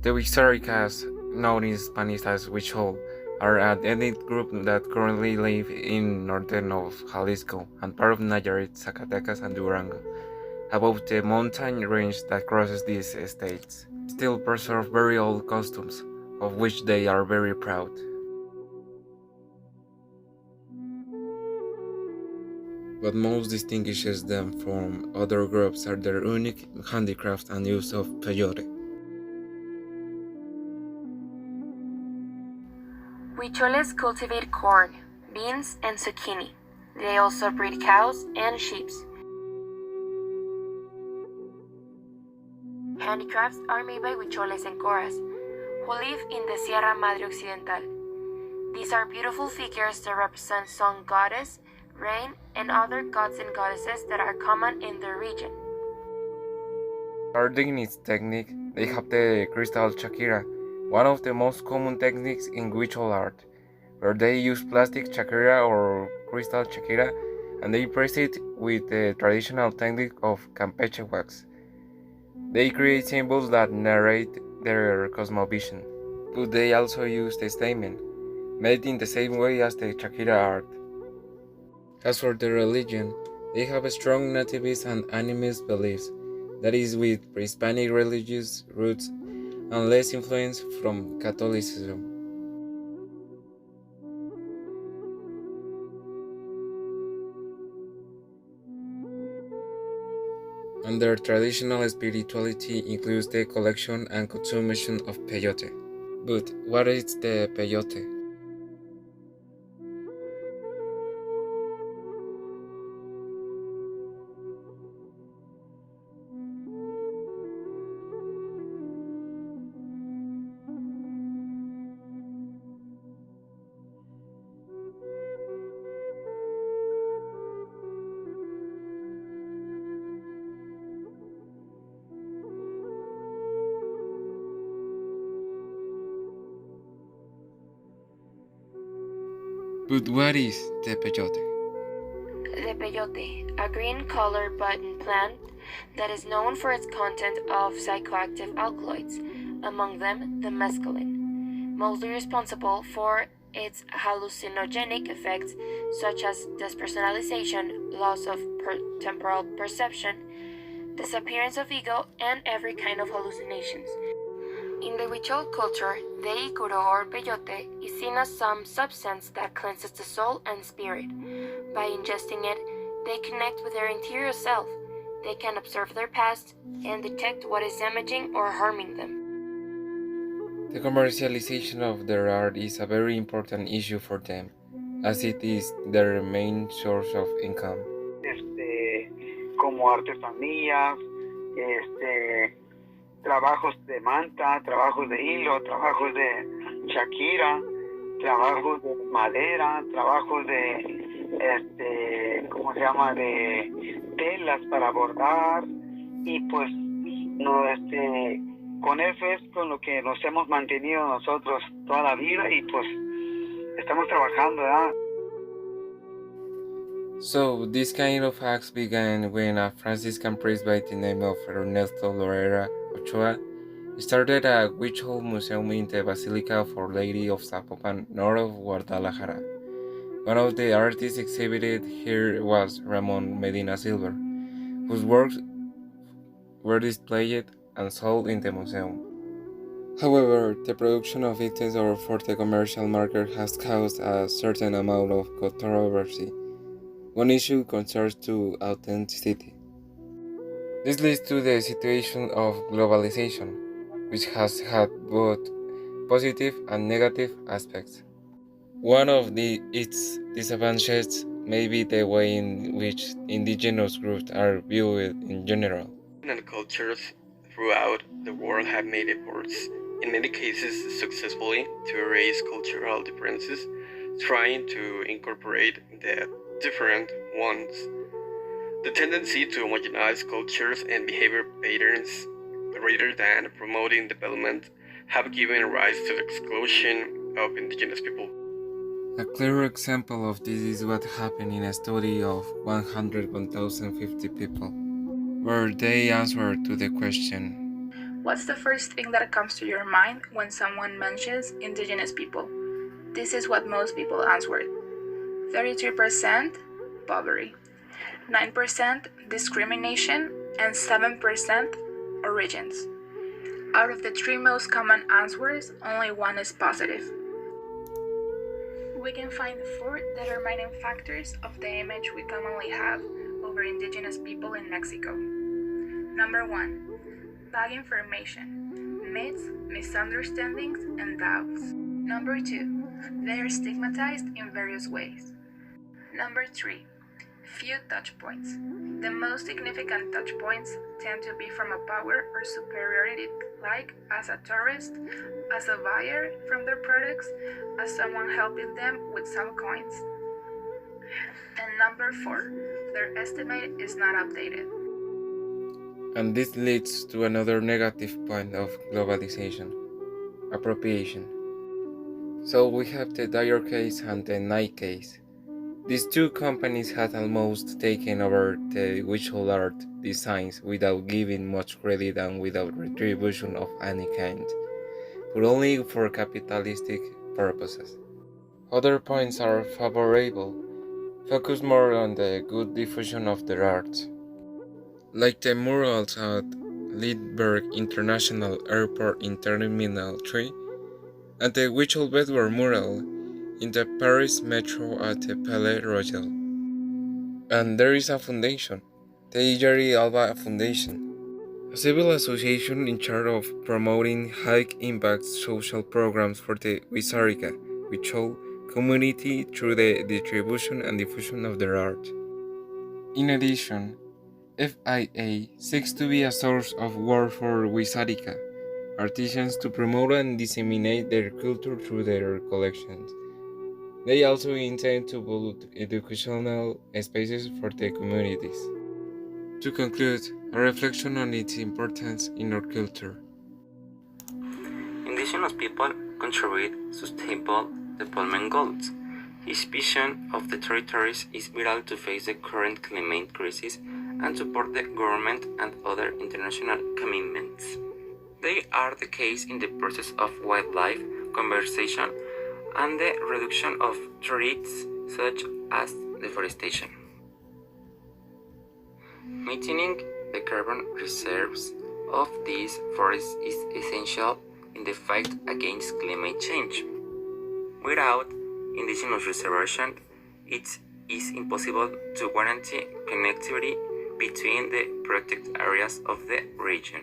The Wixáricas, known in Spanish as Huichol, are an ethnic group that currently live in northern of Jalisco and part of Nayarit, Zacatecas, and Durango, above the mountain range that crosses these states. Still preserve very old customs, of which they are very proud. What most distinguishes them from other groups are their unique handicraft and use of peyote. Huicholes cultivate corn, beans, and zucchini. They also breed cows and sheep. Handicrafts are made by Huicholes and Coras, who live in the Sierra Madre Occidental. These are beautiful figures that represent sun goddess, rain, and other gods and goddesses that are common in the region. Regarding its technique, they have the crystal chakira, one of the most common techniques in ritual art, where they use plastic chakira or crystal chakira and they press it with the traditional technique of Campeche wax. They create symbols that narrate their cosmovision, but they also use the stamen, made in the same way as the chakira art. As for their religion, they have strong nativist and animist beliefs, that is, with pre-Hispanic religious roots and less influence from Catholicism. And their traditional spirituality includes the collection and consumption of peyote. But what is the peyote? But what is the peyote? The peyote, a green-colored button plant that is known for its content of psychoactive alkaloids, among them the mescaline, mostly responsible for its hallucinogenic effects such as despersonalization, loss of temporal perception, disappearance of ego, and every kind of hallucinations. In the Huichol culture, the icuro or peyote is seen as some substance that cleanses the soul and spirit. By ingesting it, they connect with their interior self. They can observe their past and detect what is damaging or harming them. The commercialization of their art is a very important issue for them, as it is their main source of income. Como artesanías, trabajos de manta, trabajos de hilo, trabajos de shakira, trabajos de madera, trabajos de, ¿cómo se llama?, de telas para bordar, y pues no, con eso es con lo que nos hemos mantenido nosotros toda la vida, y pues estamos trabajando, ¿verdad? So, this kind of acts began when a Franciscan priest by the name of Ernesto Lorera Ochoa started a Huichol museum in the Basilica of Our Lady of Zapopan, north of Guadalajara. One of the artists exhibited here was Ramon Medina Silver, whose works were displayed and sold in the museum. However, the production of items for the commercial market has caused a certain amount of controversy. One issue concerns to authenticity. This leads to the situation of globalization, which has had both positive and negative aspects. One of its disadvantages may be the way in which indigenous groups are viewed in general. And cultures throughout the world have made efforts, in many cases successfully, to erase cultural differences, trying to incorporate the different ones. The tendency to homogenize cultures and behavior patterns rather than promoting development have given rise to the exclusion of indigenous people. A clear example of this is what happened in a study of 101,050 people, where they answered to the question, What's the first thing that comes to your mind when someone mentions indigenous people? This is what most people answered. 33% poverty, 9% discrimination, and 7% origins. Out of the three most common answers, only one is positive. We can find four determining factors of the image we commonly have over indigenous people in Mexico. Number 1. Vague information, myths, misunderstandings, and doubts. Number 2. They are stigmatized in various ways. Number 3. Few touch points. The most significant touch points tend to be from a power or superiority, like as a tourist, as a buyer from their products, as someone helping them with some coins. And number 4. Their estimate is not updated. And this leads to another negative point of globalization: appropriation. So we have the Dyer case and the Nike case. These two companies had almost taken over the visual art designs without giving much credit and without retribution of any kind, but only for capitalistic purposes. Other points are favorable, focus more on the good diffusion of their art, like the murals at Lindbergh International Airport in Terminal 3, and the visual bedward mural in the Paris Metro at the Palais Royal. And there is a foundation, the Ijari Alba Foundation, a civil association in charge of promoting high-impact social programs for the Wizarika, which whole community through the distribution and diffusion of their art. In addition, FIA seeks to be a source of work for Wizarika artisans to promote and disseminate their culture through their collections. They also intend to build educational spaces for the communities. To conclude, a reflection on its importance in our culture. Indigenous people contribute sustainable development goals. His vision of the territories is vital to face the current climate crisis and support the government and other international commitments. They are the case in the process of wildlife conservation and the reduction of threats such as deforestation. Maintaining the carbon reserves of these forests is essential in the fight against climate change. Without indigenous reservation, it is impossible to guarantee connectivity between the protected areas of the region.